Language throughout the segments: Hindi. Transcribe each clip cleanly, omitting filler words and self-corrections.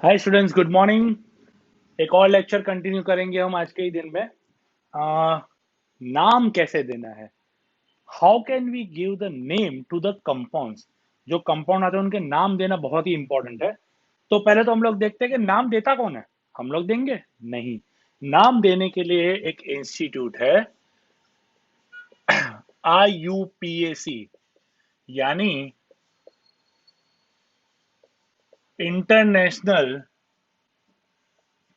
Hi students, good morning. एक और लेक्चर कंटिन्यू करेंगे हम आज के ही दिन में। आ, नाम कैसे देना है। How can we give the name to the compounds. जो कंपाउंड आते हैं उनके नाम देना बहुत ही इंपॉर्टेंट है। तो पहले तो हम लोग देखते हैं कि नाम देता कौन है। हम लोग देंगे नहीं। नाम देने के लिए एक इंस्टीट्यूट है, IUPAC, यानी international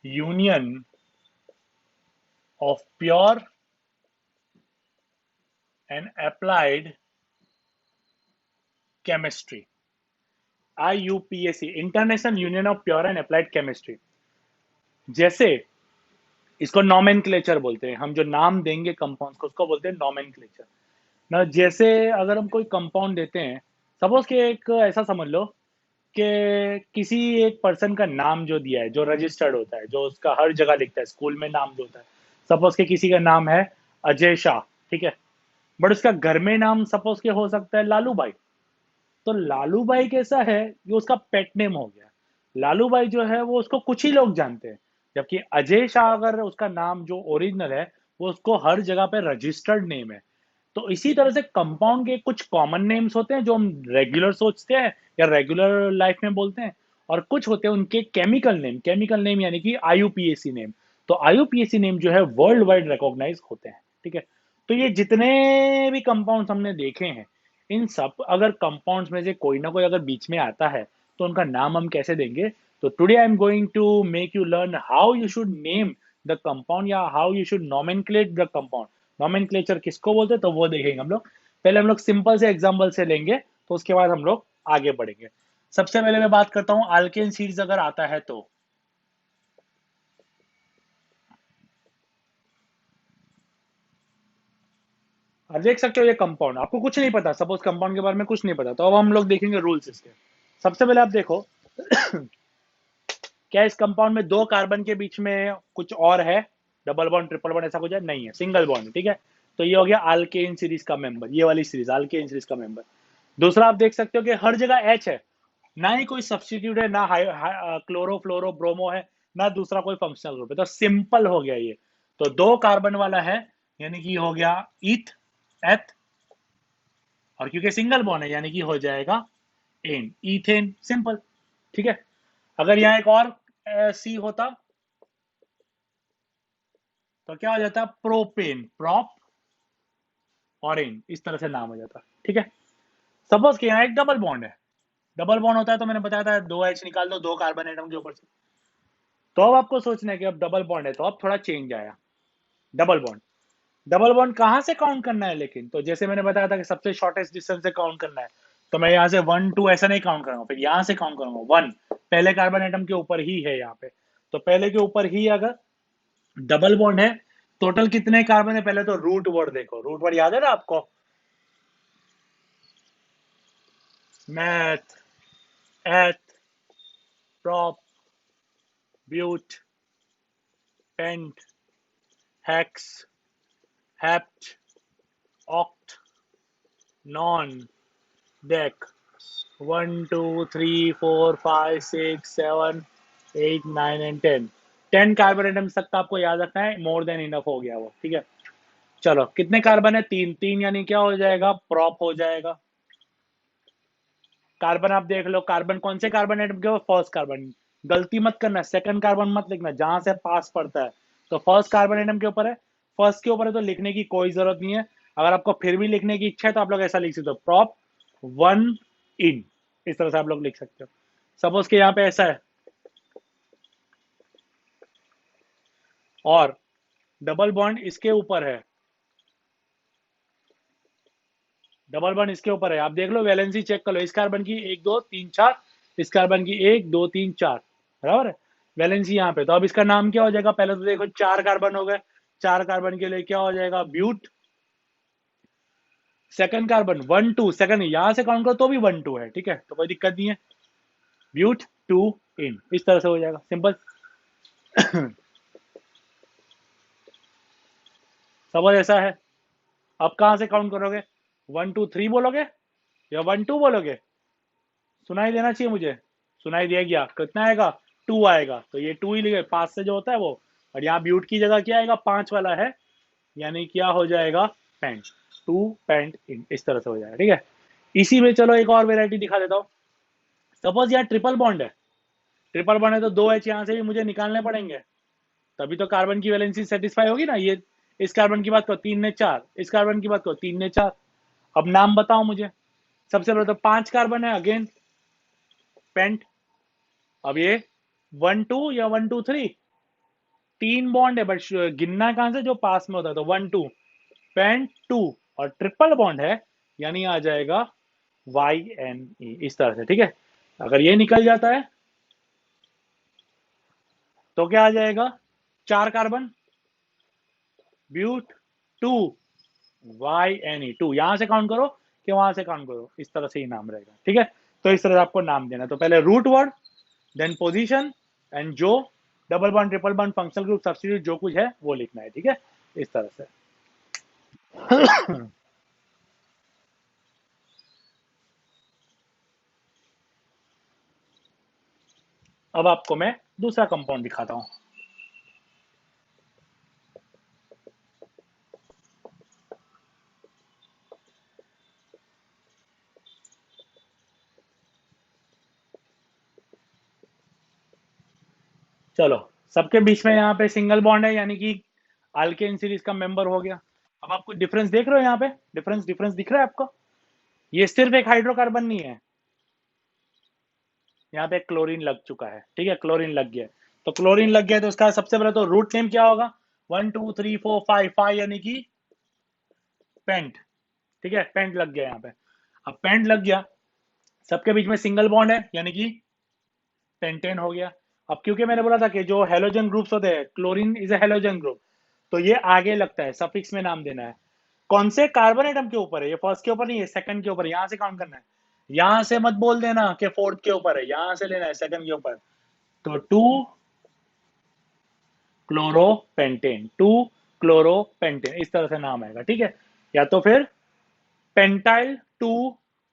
union of pure and applied chemistry. IUPAC, international union of pure and applied chemistry. जैसे इसको नॉमेनक्लेचर बोलते हैं, हम जो नाम देंगे कंपाउंड्स को उसको बोलते हैं नॉमेनक्लेचर ना। जैसे अगर हम कोई कंपाउंड देते हैं, सपोज कि एक ऐसा समझ लो कि किसी एक पर्सन का नाम जो दिया है, जो रजिस्टर्ड होता है, जो उसका हर जगह लिखता है, स्कूल में नाम जो होता है। सपोज कि किसी का नाम है अजय शाह, ठीक है। बट उसका घर में नाम सपोज के हो सकता है लालू भाई। तो लालू भाई कैसा है, ये उसका पेट नेम हो गया। लालू भाई जो है वो उसको कुछ ही लोग जानते हैं। जबकि अजय शाह अगर उसका नाम जो ओरिजिनल है, वो उसको हर जगह पे रजिस्टर्ड नेम है। तो इसी तरह से कंपाउंड के कुछ कॉमन नेम्स होते हैं जो हम रेगुलर सोचते हैं या रेगुलर लाइफ में बोलते हैं। और कुछ होते हैं उनके केमिकल नेम यानी कि IUPAC नेम। तो IUPAC नेम जो है वर्ल्ड वाइड रिकॉग्नाइज होते हैं, ठीक है। तो ये जितने भी कंपाउंड्स हमने देखे हैं, इन सब अगर कंपाउंड्स में से कोई ना कोई अगर बीच में आता है, तो उनका नाम हम कैसे देंगे। तो today I am going to make you learn how you should name the compound या how you should nomenclate the compound. Nomenclature किसको बोलते हैं तो वो देखेंगे हम लोग। पहले हम लोग सिंपल से एग्जांपल से लेंगे, तो उसके बाद हम लोग आगे बढ़ेंगे। सबसे पहले मैं बात करता हूँ अल्केन सीरीज अगर आता है तो। अब देख सकते हो ये कंपाउंड, आपको कुछ नहीं पता, सपोज कंपाउंड के बारे में कुछ नहीं पता, तो अब हम लोग देखेंगे रूल्स इसके। सबसे पहले आप देखो, क्या इस कंपाउंड में दो कार्बन के बीच में कुछ और है। डबल बॉन्ड, ट्रिपल बॉन्ड ऐसा कुछ है नहीं है, सिंगल बॉन्ड, ठीक है। तो ये हो गया अल्केन सीरीज का मेंबर, ये वाली सीरीज अल्केन सीरीज का मेंबर। दूसरा आप देख सकते हो कि हर जगह एच है, ना ही कोई सब्सटीट्यूट है, ना क्लोरो फ्लोरो ब्रोमो है, ना दूसरा कोई फंक्शनल ग्रुप है। तो सिंपल हो गया ये। तो दो कार्बन वाला है, यानी कि हो गया ईथ, एथ। और क्योंकि सिंगल बॉन्ड है यानी कि हो जाएगा एन, इथेन, सिंपल, ठीक है। अगर यहाँ एक और सी होता तो क्या हो जाता, प्रोपेन, प्रॉप और इन, इस तरह से नाम हो जाता, ठीक है। सपोज कि यहाँ एक डबल बॉन्ड है। डबल बॉन्ड होता है तो मैंने बताया था दो एच निकाल दो दो कार्बन एटम के ऊपर से। तो अब आपको सोचना है कि अब डबल बॉन्ड है तो अब थोड़ा चेंज आया। डबल बॉन्ड, डबल बॉन्ड कहाँ से काउंट करना है लेकिन, तो जैसे मैंने बताया था कि सबसे शॉर्टेस्ट डिस्टेंस से काउंट करना है। तो मैं यहाँ से 1 2 ऐसा नहीं काउंट करूंगा, फिर यहाँ से काउंट करूंगा 1। पहले कार्बन एटम के ऊपर ही है यहाँ पे। तो पहले के ऊपर ही अगर डबल बॉन्ड है, टोटल कितने कार्बन है पहले तो रूट वर्ड देखो। रूट वर्ड याद है ना आपको, meth, eth, prop, but, pent, hex, hept, oct, non, dec. 1 2 3 4 5 6 7 8 9 and 10। 10 carbon atoms तक का आपको याद रखना है, मोर देन इनफ हो गया वो, ठीक है। चलो कितने कार्बन है, तीन। तीन यानी क्या हो जाएगा, प्रॉप हो जाएगा। कार्बन आप देख लो, कार्बन कौन से कार्बन एटम के, फर्स्ट कार्बन। गलती मत करना, सेकंड कार्बन मत लिखना जहां से पास पड़ता है। तो फर्स्ट कार्बन एटम के ऊपर है, फर्स्ट के ऊपर है तो लिखने की कोई जरूरत नहीं है। अगर आपको फिर भी लिखने की इच्छा है तो आप लोग ऐसा लिख सकते हो, प्रॉप 1 इन, इस तरह से आप लोग लिख सकते हो। सपोज के यहाँ पे ऐसा है, और डबल बॉन्ड इसके ऊपर है, डबल बॉन्ड इसके ऊपर है। आप देख लो वैलेंसी चेक कर लो, इस कार्बन की 1 2 3 4, इस कार्बन की 1 2 3 4, बराबर है। वैलेंसी यहाँ पे, तो अब इसका नाम क्या हो जाएगा, पहले तो देखो चार कार्बन हो गए, चार कार्बन के लिए क्या हो जाएगा, ब्यूट। सेकंड कार्बन 1 2, सेकंड यहां से काउंट करो तो भी 1 2 है, ठीक है, तो कोई दिक्कत नहीं है। ब्यूट 2 इन, इस तरह से हो जाएगा, सिंपल। समझ ऐसा है। अब कहां से काउंट करोगे, 1 2 3 बोलोगे या 1 2 बोलोगे। सुनाई देना चाहिए मुझे, सुनाई दिया गया, कितना आएगा, 2 आएगा, तो ये 2 ही लिखे, 5 से जो होता है वो, और यहाँ ब्यूट की जगह क्या आएगा, 5 वाला है, यानी क्या हो जाएगा, पेंट, 2 पेंट इन, इस तरह से हो जाएगा। ठीक है, इसी में चलो एक और वेराइटी दिखा देता हूँ। सपोज यहाँ ट्रिपल बॉन्ड है, ट्रिपल बॉन्ड है तो 2 H यहाँ से भी मुझे निकालने पड़ेंगे, तभी तो कार्बन की वैलेंसी सेटिस्फाई होगी ना। ये इस कार्बन की बात करो 3 ने 4, इस कार्बन की बात करो 3 ने 4। अब नाम बताओ मुझे। सबसे पहले तो 5 कार्बन है, अगेन पेंट। अब ये 1 2 या 1 2 3, 3 बॉन्ड है, बट गिनना कहां से, जो पास में होता है, तो 1 2 पेंट 2, और ट्रिपल बॉन्ड है, यानी आ जाएगा YNE, इस तरह से। ठीक है, अगर ये निकल जाता है तो क्या आ जाएगा, 4 कार्बन, ब्यूट 2, YNE 2, यहां से काउंट करो कि वहां से काउंट करो, इस तरह से ही नाम रहेगा। ठीक है, तो इस तरह से आपको नाम देना, तो पहले root word, then position, and जो double bond, triple bond, functional group, substitute जो कुछ है वो लिखना है। ठीक है, इस तरह से। अब आपको मैं दूसरा कंपाउंड दिखाता हूं। चलो, सबके बीच में यहाँ पे सिंगल बॉन्ड है, यानी कि अल्केन सीरीज का मेंबर हो गया। अब आपको डिफरेंस देख रहे हो यहाँ पे, डिफरेंस डिफरेंस दिख रहा है आपको, ये सिर्फ एक हाइड्रोकार्बन नहीं है, यहाँ पे क्लोरीन लग चुका है। ठीक है, क्लोरीन लग गया, तो क्लोरीन लग गया तो उसका सबसे पहले तो रूट नेम क्या होगा, 1 2 3 4 5, 5 यानी कि पेंट। ठीक है, पेंट लग गया यहाँ पे। अब पेंट लग गया, सबके बीच में सिंगल बॉन्ड है, यानी कि पेंटेन हो गया। अब क्योंकि मैंने बोला था कि जो हेलोजन ग्रुप्स होते हैं, chlorine is a halogen group, तो ये आगे लगता है, सफिक्स में नाम देना है। कौन से कार्बन एटम के ऊपर है, ये फर्स्ट के ऊपर नहीं है, सेकंड के ऊपर, यहां से काउंट करना है। यहां से मत बोल देना कि फोर्थ के ऊपर है, यहां से लेना है सेकंड के ऊपर। तो 2 क्लोरोपेंटेन, 2 क्लोरोपेंटेन, इस तरह से नाम आएगा। ठीक है, या तो फिर पेंटाइल 2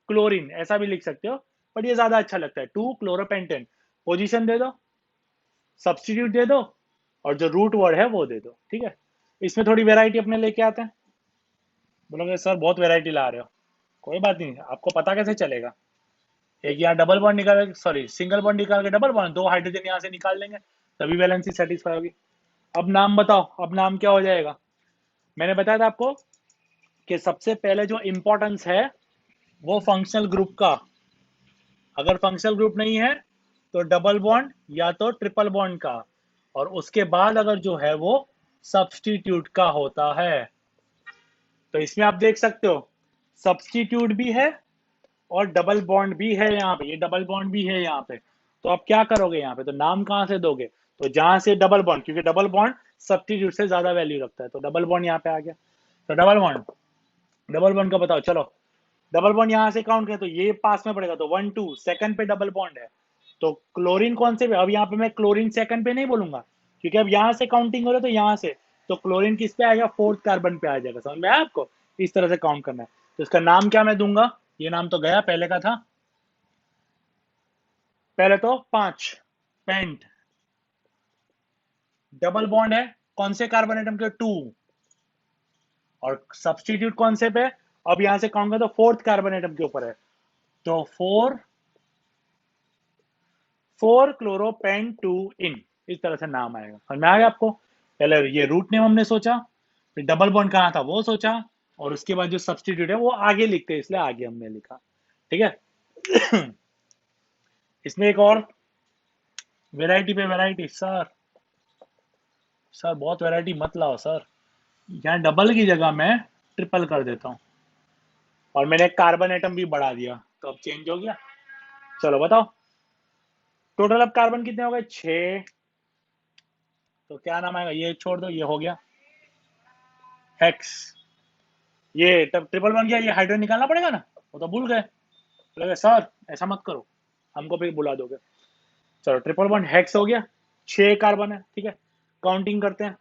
क्लोरीन, ऐसा भी लिख सकते हो, बट ये ज्यादा अच्छा लगता है, 2 क्लोरोपेंटेन। पोजीशन दे दो, सब्सटीट्यूट दे दो, और जो रूट वर्ड है वो दे दो। ठीक है, इसमें थोड़ी वेराइटी अपने लेके आते हैं। बोलोगे सर बहुत वेराइटी ला रहे हो, कोई बात नहीं, आपको पता कैसे चलेगा। एक यहाँ डबल बॉन्ड निकाल, सॉरी सिंगल बॉन्ड निकाल के डबल बॉन्ड, 2 हाइड्रोजन यहाँ से निकाल लेंगे, तभी वैलेंसी सेटिस्फाई होगी। अब नाम बताओ, अब नाम क्या हो जाएगा। मैंने बताया था आपको कि सबसे पहले जो इंपॉर्टेंस है वो फंक्शनल ग्रुप का, अगर फंक्शनल ग्रुप नहीं है तो डबल बॉन्ड या तो ट्रिपल बॉन्ड का, और उसके बाद अगर जो है वो सब्सटीट्यूट का होता है। तो इसमें आप देख सकते हो सब्सटीट्यूट भी है और डबल बॉन्ड भी है, यहाँ पे ये डबल बॉन्ड भी है यहाँ पे। तो आप क्या करोगे यहाँ पे, तो नाम कहाँ से दोगे, तो जहां से डबल बॉन्ड, क्योंकि डबल बॉन्ड सब्सटीट्यूट से ज्यादा वैल्यू रखता है, तो डबल बॉन्ड यहाँ पे आ गया। तो डबल बॉन्ड का बताओ, चलो डबल बॉन्ड यहाँ से काउंट करें तो ये पास में पड़ेगा, तो 1 2 सेकंड पे डबल बॉन्ड है, तो क्लोरीन कौन से पे, अब यहाँ पे मैं क्लोरीन सेकंड पे नहीं बोलूंगा, क्योंकि अब यहाँ से काउंटिंग हो रहा है, तो यहाँ से, तो क्लोरीन किस पे आएगा, फोर्थ कार्बन पे आ जाएगा। समझ में आया आपको, इस तरह से काउंट करना है। तो इसका नाम क्या मैं दूंगा, ये नाम तो गया पहले का था, पहले तो 5 पेंट, डबल बॉन्ड है कौन से कार्बन एटम के, 2, और सब्सटीट्यूट कौन से पे, अब यहां से काउंट कर तो फोर्थ कार्बन एटम के ऊपर है, तो 4 क्लोरोपेन 2 इन, इस तरह से नाम आएगा। समझ में आ गया आपको, पहले ये रूट नेम हमने सोचा, फिर डबल बॉन्ड कहाँ था वो सोचा, और उसके बाद जो सब्सटीट्यूट है वो आगे लिखते हैं, इसलिए आगे हमने लिखा। ठीक है। इसमें एक और वेराइटी पे वेराइटी, सर बहुत वेराइटी मत लाओ सर, यहाँ डबल की जगह मैं ट्रिपल कर देता हूँ, और मैंने कार्बन एटम भी बढ़ा दिया, तो अब चेंज हो गया। चलो बताओ, टोटल अब कार्बन कितने हो गए, 6, तो क्या नाम आएगा, ये छोड़ दो, ये हो गया हेक्स। ये तब ट्रिपल बन गया, ये हाइड्रोजन निकालना पड़ेगा ना, वो तो भूल गए, लगे सर ऐसा मत करो, हमको फिर बुला दोगे। चलो ट्रिपल बॉन्ड हेक्स हो गया, 6 कार्बन है। ठीक है, काउंटिंग करते हैं,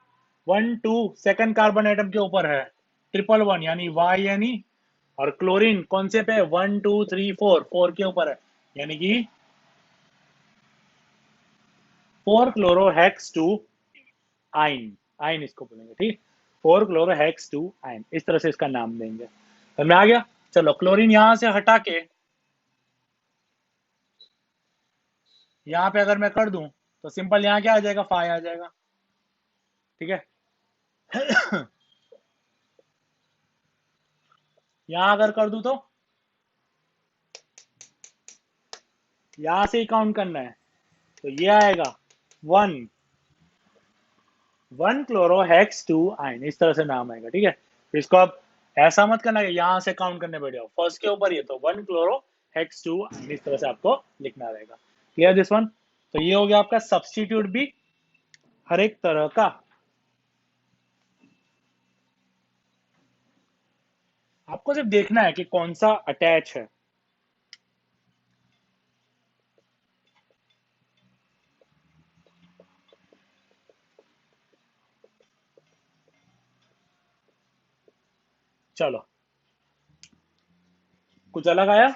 1 2 सेकंड कार्बन एटम के ऊपर है, ट्रिपल वन यानी YNE, और क्लोरीन कौन से पे, 1 2 3 4, 4 के ऊपर है, यानी कि 4 क्लोरोहेक्स टू आइन, आइन इसको बोलेंगे, ठीक। 4 क्लोरोहेक्स टू आइन, इस तरह से इसका नाम देंगे। तो मैं आ गया। चलो क्लोरीन यहां से हटा के यहां पे अगर मैं कर दूं तो सिंपल यहां क्या आ जाएगा, 5 आ जाएगा, ठीक है। यहां अगर कर दूं तो यहां से ही काउंट करना है, तो ये आएगा 1, 1 क्लोरोहेक्स टू आइन, इस तरह से नाम आएगा, ठीक है। तो इसको आप ऐसा मत करना कि यहां से काउंट करने बैठ जाओ, फर्स्ट के ऊपर ये तो 1 क्लोरोहेक्स टू आइन, इस तरह से आपको लिखना रहेगा। Clear this one. तो ये हो गया आपका सब्स्टिट्यूट भी हर एक तरह का। आपको सिर्फ देखना है कि कौन सा अटैच है। चलो कुछ अलग आया,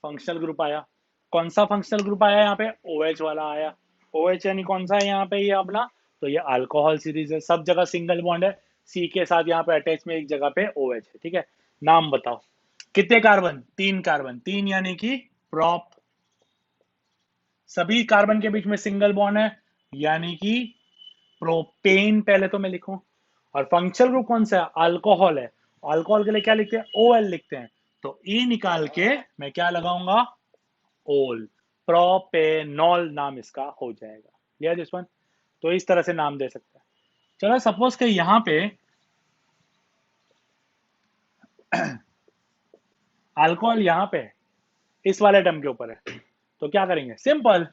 फंक्शनल ग्रुप आया। कौन सा फंक्शनल ग्रुप आया यहाँ पे, OH वाला आया। OH यानी कौन सा है यहाँ पे, ये अपना, तो ये अल्कोहल सीरीज है, सब जगह सिंगल बॉन्ड है, सी के साथ यहाँ पे अटैच में एक जगह पे OH है, ठीक है। नाम बताओ कितने कार्बन, 3 कार्बन, 3 यानी कि प्रॉप, सभी कार्बन के बीच में सिंगल बॉन्ड है यानी कि प्रोपेन, पहले तो मैं लिखूं। और फंक्शनल ग्रुप कौन सा है, अल्कोहल है, अल्कोहल के लिए क्या लिखते हैं, OL लिखते हैं, तो ई निकाल के मैं क्या लगाऊंगा, ओल, प्रोपेनॉल नाम इसका हो जाएगा। Clear this one. तो इस तरह से नाम दे सकते हैं। चलो सपोज के यहां पे अल्कोहल यहां पे इस वाले टर्म के ऊपर है, तो क्या करेंगे, सिंपल,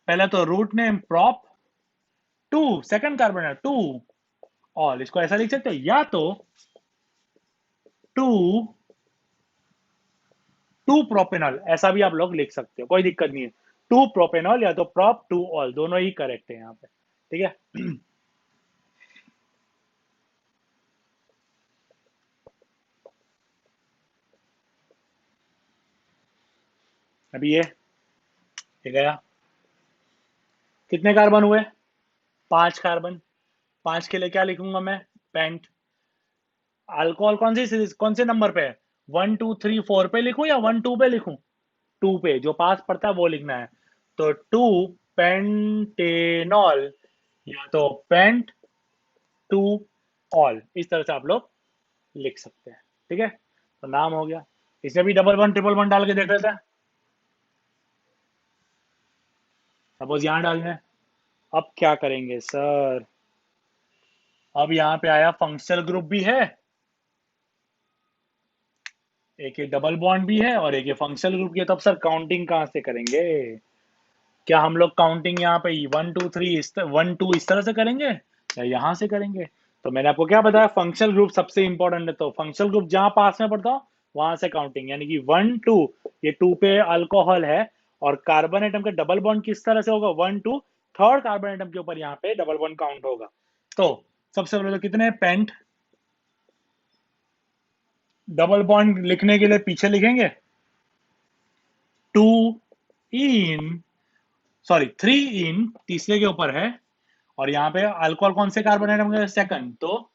पहले तो root name prop, 2 second carbon है 2 ऑल, इसको ऐसा लिख सकते हैं, या तो 2 2 प्रोपेनॉल, ऐसा भी आप लोग लिख सकते हो, कोई दिक्कत नहीं है। 2 प्रोपेनॉल या तो प्रॉप 2 ऑल, दोनों ही करेक्ट है यहाँ पे, ठीक है। अभी ये गया, कितने कार्बन हुए, 5 कार्बन, 5 के लिए क्या लिखूंगा मैं, पेंट। अल्कोहल कौन सी सीरीज, कौन से नंबर पे है, 1 2 3 4 पे लिखूं या 1 2 पे लिखूं, 2 पे, जो पास पड़ता है वो लिखना है। तो 2 पेंटेनॉल या तो पेंट 2 ऑल, इस तरह से आप लोग लिख सकते हैं, ठीक है। तो नाम हो गया। इसमें भी डबल वन ट्रिपल वन डाल के देख लेते हैं। सपोज यहां डालना है, अब क्या करेंगे सर, अब यहाँ पे आया फंक्शनल ग्रुप भी है, एक ये डबल बॉन्ड भी है और एक ये फंक्शनल ग्रुप की है, तो अब सर काउंटिंग कहाँ से करेंगे, क्या हम लोग काउंटिंग यहाँ पे 1 2 3 1 2 इस तरह से करेंगे या यहाँ से करेंगे। तो मैंने आपको क्या बताया, फंक्शनल ग्रुप सबसे इंपॉर्टेंट है, तो फंक्शनल ग्रुप जहां पास में पड़ता हो वहां से काउंटिंग, यानी कि 1 2, ये 2 पे अल्कोहल है, और कार्बन एटम के डबल बॉन्ड किस तरह से होगा, 1 2, थर्ड कार्बन एटम के ऊपर यहाँ पे डबल बॉन्ड काउंट होगा। तो सबसे पहले तो कितने पेंट, डबल बॉन्ड लिखने के लिए पीछे लिखेंगे 2 इन, सॉरी 3 इन, तीसरे के ऊपर है, और यहाँ पे अल्कोहल कौन से कार्बन एटम के सेकंड, तो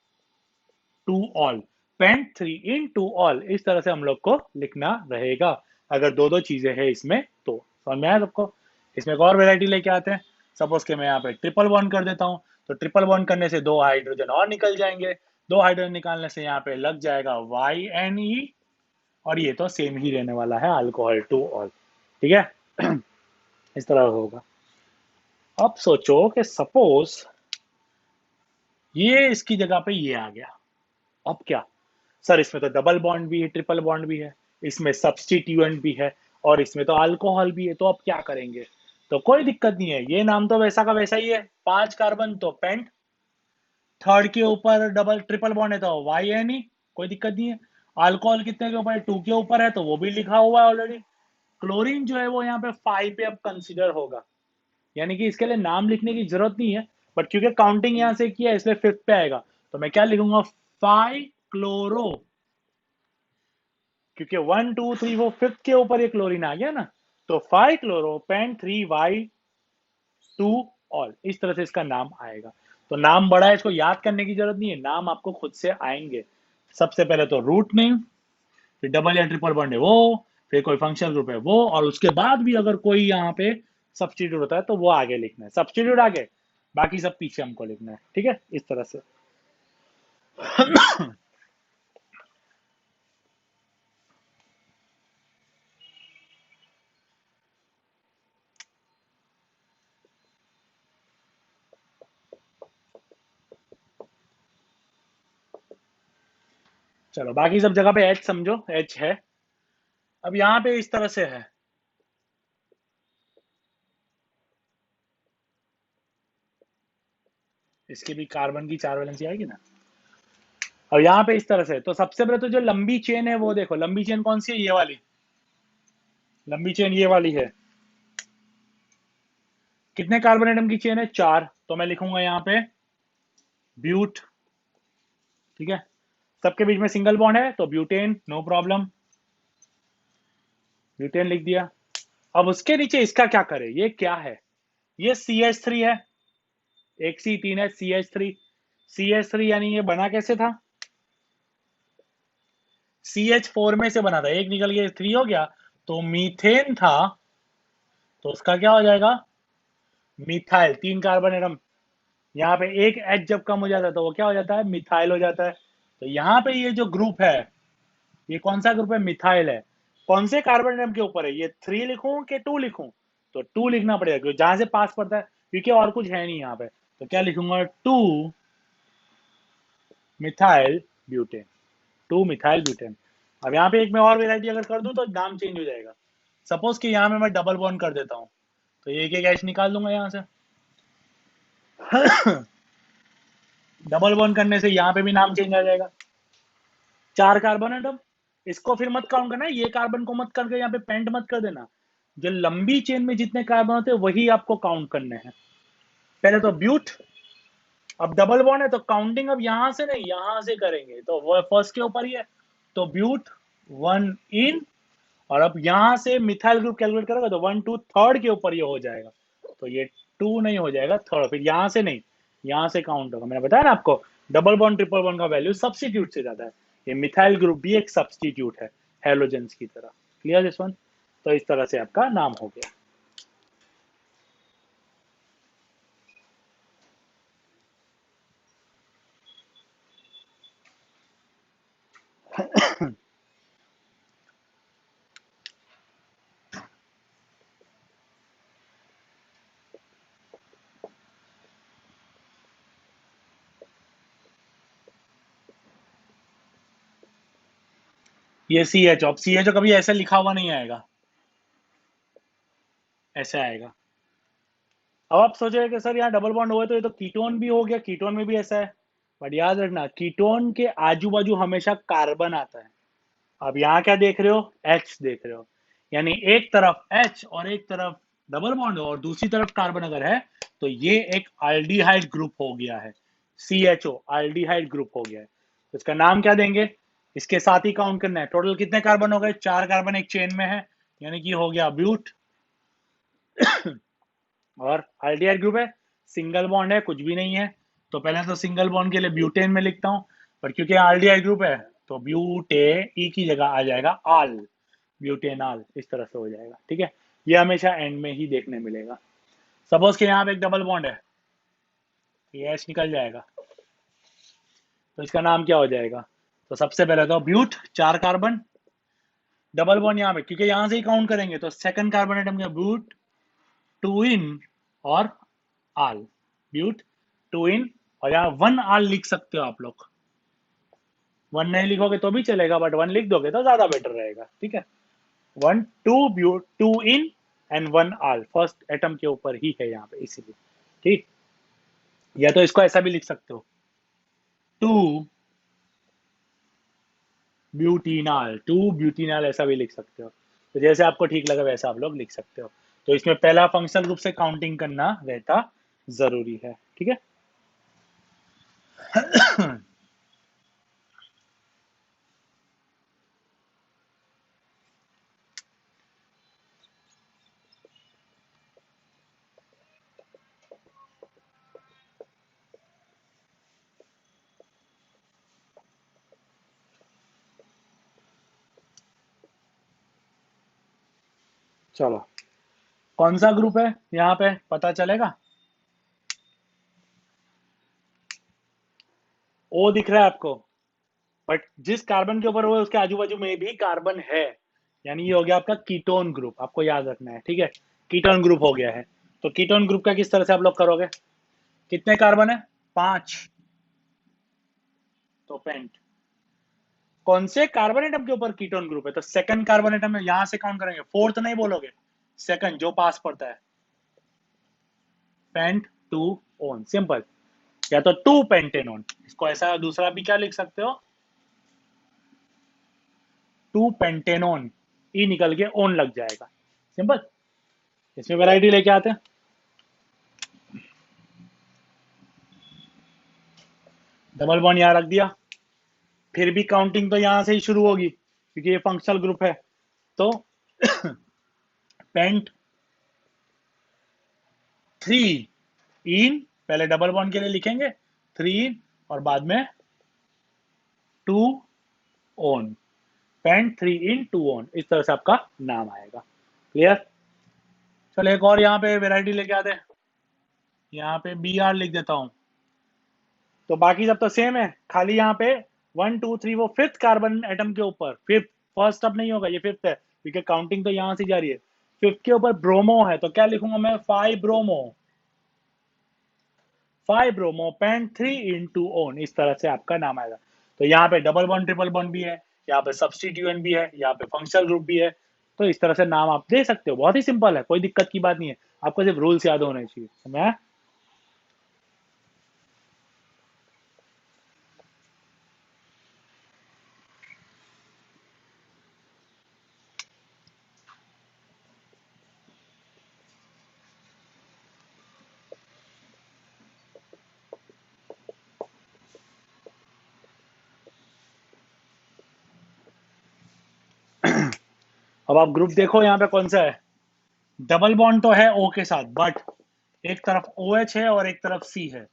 2 ऑल, पेंट 3 इन 2 ऑल, इस तरह से हम लोग को लिखना रहेगा। अगर दो दो चीजें हैं इसमें तो समझ में आया सबको। इसमें एक और वेराइटी लेके आते हैं, सपोज के मैं यहाँ पे ट्रिपल बॉन्ड कर देता हूँ, तो ट्रिपल बॉन्ड करने से 2 हाइड्रोजन और निकल जाएंगे, 2 हाइड्रोजन निकालने से यहाँ पे लग जाएगा YNE, और ये तो सेम ही रहने वाला है, अल्कोहल 2 ऑल, ठीक है। इस तरह होगा। अब सोचो कि सपोज ये इसकी जगह पे ये आ गया, अब क्या, सर इसमें तो डबल बॉन्ड भी है, ट्रिपल बॉन्ड भी है, इसमें सब्स्टिट्यूएंट भी है, और इसमें तो अल्कोहल भी है, तो अब क्या करेंगे। तो कोई दिक्कत नहीं है, ये नाम तो वैसा का वैसा ही है, 5 कार्बन तो पेंट, थर्ड के ऊपर डबल ट्रिपल बॉन्ड है तो YNE, कोई दिक्कत नहीं है। अल्कोहल कितने के ऊपर है, 2 के ऊपर है, तो वो भी लिखा हुआ है ऑलरेडी। क्लोरीन जो है वो यहाँ पे 5 पे अब कंसिडर होगा, यानी कि इसके लिए नाम लिखने की जरूरत नहीं है, बट क्योंकि काउंटिंग यहां से किया है इसलिए 5th पे आएगा, तो मैं क्या लिखूंगा, 5 क्लोरो, क्योंकि 1 2 3 4 5th के ऊपर ये क्लोरीन आ गया ना, तो 5 क्लोरो पेंट 3 Y 2 ऑल, इस तरह से इसका नाम आएगा। तो नाम बड़ा है, इसको याद करने की जरूरत नहीं है, नाम आपको खुद से आएंगे। सबसे पहले तो रूट नेम, फिर डबल या ट्रिपल बॉन्ड है वो, फिर कोई फंक्शनल ग्रुप है वो, और उसके बाद भी अगर कोई यहाँ पे सब्सटीट्यूट होता है तो वो आगे लिखना है, सब्सटीट्यूट आगे, बाकी सब पीछे हमको लिखना है। ठीक है, इस तरह से। चलो बाकी सब जगह पे एच समझो, एच है। अब यहाँ पे इस तरह से है, इसकी भी कार्बन की 4 वैलेंसी आएगी ना। अब यहाँ पे इस तरह से, तो सबसे पहले तो जो लंबी चेन है वो देखो, लंबी चेन कौन सी है, ये वाली लंबी चेन, ये वाली है। कितने कार्बन एटम की चेन है, 4, तो मैं लिखूंगा यहाँ पे ब्यूट। ठीक है, सबके बीच में सिंगल बॉन्ड है तो ब्यूटेन, नो प्रॉब्लम, ब्यूटेन लिख दिया। अब उसके नीचे इसका क्या करें, ये क्या है, ये CH3 है, एक C3 है, CH3, CH3 यानी ये बना कैसे था, CH4 में से बना था, एक निकल गया 3 हो गया, तो मीथेन था, तो उसका क्या हो जाएगा, मिथाइल, 3 कार्बन एटम। यहाँ पे एक H जब कम हो जाता है तो वो क्या हो जाता है, मिथाइल हो जाता है। तो यहाँ पे ये जो ग्रुप है, ये कौन सा ग्रुप है, मिथाइल है। कौन से कार्बन एटम के ऊपर है, ये 3 लिखूं कि 2 लिखूं, तो 2 लिखना पड़ेगा, क्योंकि जहां से पास पड़ता है, क्योंकि और कुछ है नहीं यहाँ पे, तो क्या लिखूंगा, 2 मिथाइल ब्यूटेन, 2 मिथाइल ब्यूटेन। अब यहाँ पे एक मैं और वेराइटी अगर कर दूं तो नाम चेंज हो जाएगा। सपोज कि यहाँ में मैं डबल बॉन्ड कर देता हूँ, तो एक एक एच निकाल दूंगा यहाँ से। डबल बॉन्ड करने से यहाँ पे भी नाम चेंज आ जाएगा। 4 कार्बन एटम, इसको फिर मत काउंट करना, ये कार्बन को मत करके यहाँ पे पेंट मत कर देना, जो लंबी चेन में जितने कार्बन होते हैं वही आपको काउंट करने हैं। पहले तो ब्यूट, अब डबल बॉन्ड है तो काउंटिंग अब यहां से नहीं, यहां से करेंगे, तो वो फर्स्ट के ऊपर ही है, तो ब्यूट 1 इन, और अब यहां से मिथाइल ग्रुप कैलकुलेट करोगे तो 1 2 थर्ड के ऊपर ये हो जाएगा, तो ये 2 नहीं हो जाएगा, थर्ड, फिर यहां से नहीं, यहां से काउंट होगा। मैंने बताया ना आपको, डबल बॉन्ड ट्रिपल बॉन्ड का वैल्यू सब्स्टिट्यूट से ज्यादा है, ये मिथाइल ग्रुप भी एक सब्स्टिट्यूट है हेलोजेंस की तरह। क्लियर दिस वन, तो इस तरह से आपका नाम हो गया। ये CH, अब CH कभी ऐसे लिखा हुआ नहीं आएगा, ऐसे आएगा। अब आप सोच रहे हैं कि सर यहाँ डबल बॉन्ड हुआ तो ये तो कीटोन भी हो गया, कीटोन में भी ऐसा है, बट याद रखना कीटोन के आजू बाजू हमेशा कार्बन आता है। अब यहाँ क्या देख रहे हो, H देख रहे हो, यानी एक तरफ H और एक तरफ डबल बॉन्ड और दूसरी तरफ कार्बन अगर है तो ये एक अल्डिहाइड ग्रुप हो गया है, CHO अल्डिहाइड ग्रुप हो गया है। तो इसका नाम क्या देंगे, इसके साथ ही काउंट करना है, टोटल कितने कार्बन हो गए, 4 कार्बन एक चेन में है, यानी कि हो गया ब्यूट। और अल्डिहाइड ग्रुप है, सिंगल बॉन्ड है, कुछ भी नहीं है, तो पहले तो सिंगल बॉन्ड के लिए ब्यूटेन में लिखता हूं, पर क्योंकि अल्डिहाइड ग्रुप है तो ब्यूटे ई की जगह आ जाएगा आल, ब्यूटेनॉल, इस तरह से हो जाएगा। ठीक है, ये हमेशा एंड में ही देखने मिलेगा। सपोज के यहाँ पे एक डबल बॉन्ड है, ये एच निकल जाएगा, तो इसका नाम क्या हो जाएगा, तो सबसे पहले तो ब्यूट 4 कार्बन, डबल बॉन्ड यहाँ पे क्योंकि यहाँ से ही काउंट करेंगे तो सेकंड कार्बन एटम का ब्यूट 2 इन और आल, ब्यूट 2 इन, और यहाँ 1 आल लिख सकते हो आप लोग, 1 नहीं लिखोगे तो भी चलेगा, बट 1 लिख दोगे तो ज्यादा बेटर रहेगा। ठीक है, 1 2 but 2 ene and 1 ol, first atom के ऊपर ही है यहाँ पे इसीलिए। ठीक, या तो इसको ऐसा भी लिख सकते हो, 2 ब्यूटीनाल, 2 ब्यूटीनाल ऐसा भी लिख सकते हो, तो जैसे आपको ठीक लगे वैसा आप लोग लिख सकते हो। तो इसमें पहला फंक्शनल ग्रुप से काउंटिंग करना रहता जरूरी है। ठीक है। चलो, कौन सा ग्रुप है यहाँ पे पता चलेगा? ओ दिख रहा है आपको, बट जिस कार्बन के ऊपर वो है उसके आजू बाजू में भी कार्बन है, यानी ये हो गया आपका कीटोन ग्रुप, आपको याद रखना है, ठीक है। कीटोन ग्रुप हो गया है। तो कीटोन ग्रुप का किस तरह से आप लोग करोगे? कितने कार्बन है? 5। तो पेंट, कौन से कार्बन एटम के ऊपर कीटोन ग्रुप है? तो सेकंड कार्बन एटम है, यहां से काउंट करेंगे, फोर्थ नहीं बोलोगे, सेकंड जो पास पड़ता है। Pent two one, simple. या तो टू पेंटेनोन, इसको ऐसा दूसरा भी क्या लिख सकते हो, टू पेंटेनोन, ई निकल के ओन लग जाएगा, सिंपल। इसमें वैरायटी लेके आते हैं। डबल बॉन्ड यहां रख दिया, फिर भी काउंटिंग तो यहां से ही शुरू होगी क्योंकि ये फंक्शनल ग्रुप है। तो पेंट 3 इन, पहले डबल बॉन्ड के लिए लिखेंगे 3 इन, और बाद में 2 ओन, पेंट 3 इन 2 ओन, इस तरह से आपका नाम आएगा। क्लियर? चलो एक और यहाँ पे वेराइटी लेके आते हैं, यहाँ पे बी आर लिख देता हूँ। तो बाकी सब तो सेम है, खाली यहाँ पे 1 2 3 वो फिफ्थ कार्बन एटम के ऊपर, फिफ्थ, फर्स्ट अब नहीं होगा, ये फिफ्थ है क्योंकि काउंटिंग तो यहाँ से जा रही है। फिफ्थ के ऊपर ब्रोमो है, तो क्या लिखूंगा मैं? 5 ब्रोमो, 5 ब्रोमो, पेंट 3 इन 2 ओन, इस तरह से आपका नाम आएगा। तो यहाँ पे डबल बॉन्ड ट्रिपल बॉन्ड भी है, यहाँ पे सब्स्टिट्यूएंट भी है, यहाँ पे फंक्शनल ग्रुप भी है। तो इस तरह से नाम आप दे सकते हो, बहुत ही सिंपल है, कोई दिक्कत की बात नहीं है, आपको सिर्फ रूल्स याद होने चाहिए। समझा? अब आप ग्रुप देखो यहाँ पे कौन सा है। डबल बॉन्ड तो है ओ के साथ, बट एक तरफ ओ OH है और एक तरफ सी है।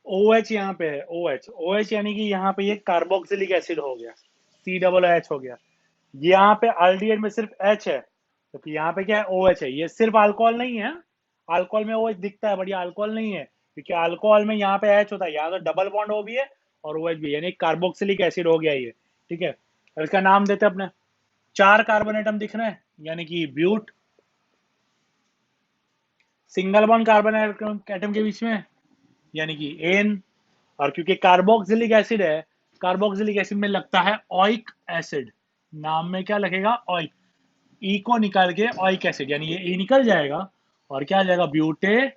ओ OH यहाँ पे है, ओ OH यानी कि यहाँ पे ये कार्बोक्सिलिक एसिड हो गया, सी डबल एच हो गया। यहाँ पे अल्डिहाइड में सिर्फ एच है, क्योंकि यहाँ पे क्या है? ओ OH है, ये सिर्फ अल्कोहल नहीं है। अल्कोहल में OH दिखता है, बट ये अल्कोहल नहीं है, क्योंकि अल्कोहल में यहाँ पे एच होता है, यहाँ तो डबल बॉन्ड ओ भी है और ओ OH भी है, यानी कार्बोक्सिलिक एसिड हो गया ये, ठीक है। और इसका नाम देते हैं अपने, 4 कार्बन एटम दिख रहे हैं, यानी कि but, single bond carbon atom के बीच में, यानी कि एन। और क्योंकि कार्बोक्सिलिक एसिड है, कार्बोक्सिलिक एसिड में लगता है ऑइक एसिड, नाम में क्या लगेगा? ऑइक, ई को निकाल के ऑइक एसिड, यानी ये ई निकल जाएगा और क्या आ जाएगा? ब्यूटेनॉइक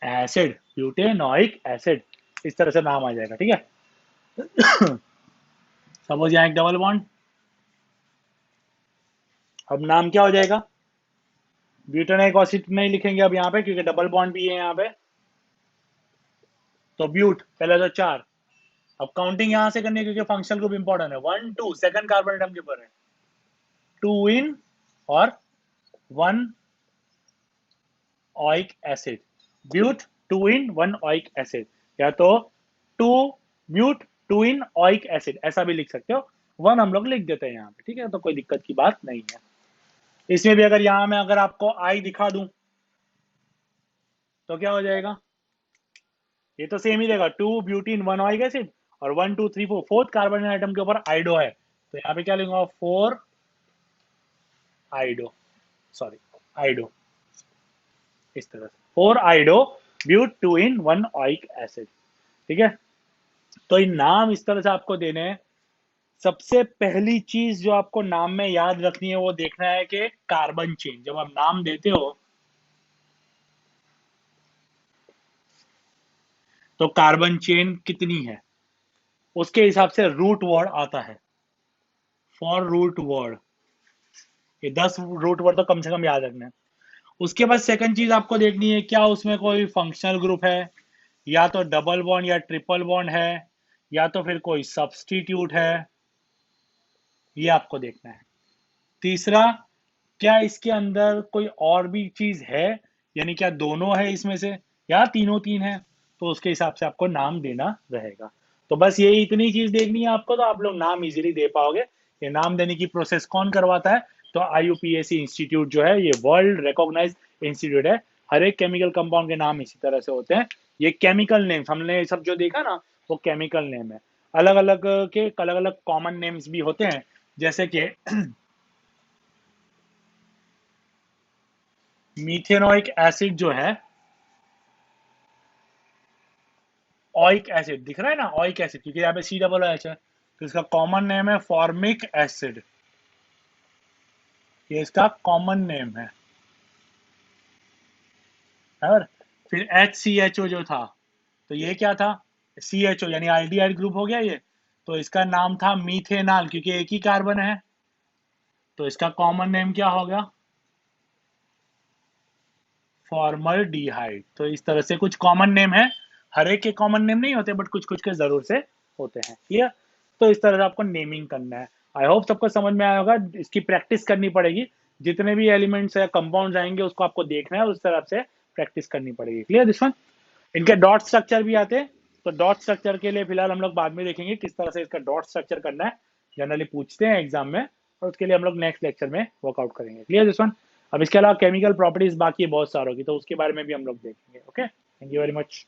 एसिड, ब्यूटेनॉइक एसिड, इस तरह से नाम आ जाएगा, ठीक है। सपोज यहाँ एक डबल बॉन्ड, अब नाम क्या हो जाएगा? ब्यूटेनॉइक एसिड नहीं लिखेंगे अब यहाँ पे, क्योंकि डबल बॉन्ड भी है यहाँ पे। तो ब्यूट पहले तो 4, अब काउंटिंग यहां से करनी है क्योंकि फंक्शनल ग्रुप इंपॉर्टेंट है। 1 2 सेकंड कार्बन एटम के ऊपर है, 2 इन और 1 ऑइक एसिड, ब्यूट 2 इन 1 ऑइक एसिड, या तो 2 ब्यूट 2 इन ऑइक एसिड, ऐसा भी लिख सकते हो। 1 हम लोग लिख देते हैं यहाँ पे, ठीक है, तो कोई दिक्कत की बात नहीं है। इसमें भी अगर यहाँ मैं अगर आपको आई दिखा दूं तो क्या हो जाएगा? ये तो सेम ही देगा, 2 ब्यूटीन 1 ऑइक एसिड, और 1 2 3 4 फोर्थ कार्बन आइटम के ऊपर आइडो है, तो यहाँ पे क्या लिखूंगा? 4 आइडो, सॉरी आइडो, इस तरह से 4 आइडो ब्यूट 2 इन 1 ऑइक एसिड, ठीक है। तो इन नाम इस तरह से आपको देने हैं। सबसे पहली चीज जो आपको नाम में याद रखनी है वो देखना है कि कार्बन चेन, जब आप नाम देते हो तो कार्बन चेन कितनी है उसके हिसाब से रूट वर्ड आता है, फॉर रूट वर्ड, ये 10 रूट वर्ड तो कम से कम याद रखना है। उसके बाद सेकंड चीज आपको देखनी है, क्या उसमें कोई फंक्शनल ग्रुप है, या तो डबल बॉन्ड या ट्रिपल बॉन्ड है, या तो फिर कोई सब्सटीट्यूट है, ये आपको देखना है। तीसरा, क्या इसके अंदर कोई और भी चीज है, यानी क्या दोनों है इसमें से, या तीनों तीन है, तो उसके हिसाब से आपको नाम देना रहेगा। तो बस ये इतनी चीज देखनी है आपको, तो आप लोग नाम इजीली दे पाओगे। ये नाम देने की प्रोसेस कौन करवाता है? तो IUPAC इंस्टीट्यूट जो है ये वर्ल्ड रिकॉग्नाइज्ड इंस्टीट्यूट है। हर एक केमिकल कंपाउंड के नाम इसी तरह से होते हैं। ये केमिकल नेम्स हमने सब जो देखा ना वो केमिकल नेम है। अलग अलग के अलग अलग कॉमन नेम्स भी होते हैं, जैसे कि मीथेनोइक एसिड जो है, ऑइक एसिड दिख रहा है ना, ऑइक एसिड, क्योंकि यहाँ पे COOH है, तो इसका कॉमन नेम है फॉर्मिक एसिड। ये इसका कॉमन नेम है। और फिर HCHO जो था, तो ये क्या था? CHO यानी एल्डिहाइड ग्रुप हो गया ये। तो इसका नाम था मीथेनॉल, क्योंकि एक ही कार्बन है। तो इसका कॉमन नेम क्या होगा? फॉर्मल्डिहाइड। तो इस तरह से कुछ कॉमन नेम है। हर एक के कॉमन नेम नहीं होते, बट कुछ कुछ के जरूर से होते हैं। क्लियर? तो इस तरह से आपको नेमिंग करना है। आई होप सबको समझ में आया होगा। इसकी प्रैक्टिस करनी पड़ेगी। जितने भी एलिमेंट्स या कंपाउंड्स आएंगे उसको आपको देखना है, उस तरह से प्रैक्टिस करनी पड़ेगी। Clear this one? इनके डॉट स्ट्रक्चर भी आते हैं। तो डॉट स्ट्रक्चर के लिए फिलहाल हम लोग बाद में देखेंगे किस तरह से इसका डॉट स्ट्रक्चर करना है। जनरली पूछते हैं एग्जाम में, और उसके लिए हम लोग नेक्स्ट लेक्चर में वर्कआउट करेंगे। Clear this one? अब इसके अलावा केमिकल प्रॉपर्टीज बाकी बहुत सारों की, तो उसके बारे में भी हम लोग देखेंगे। Okay, thank you very much.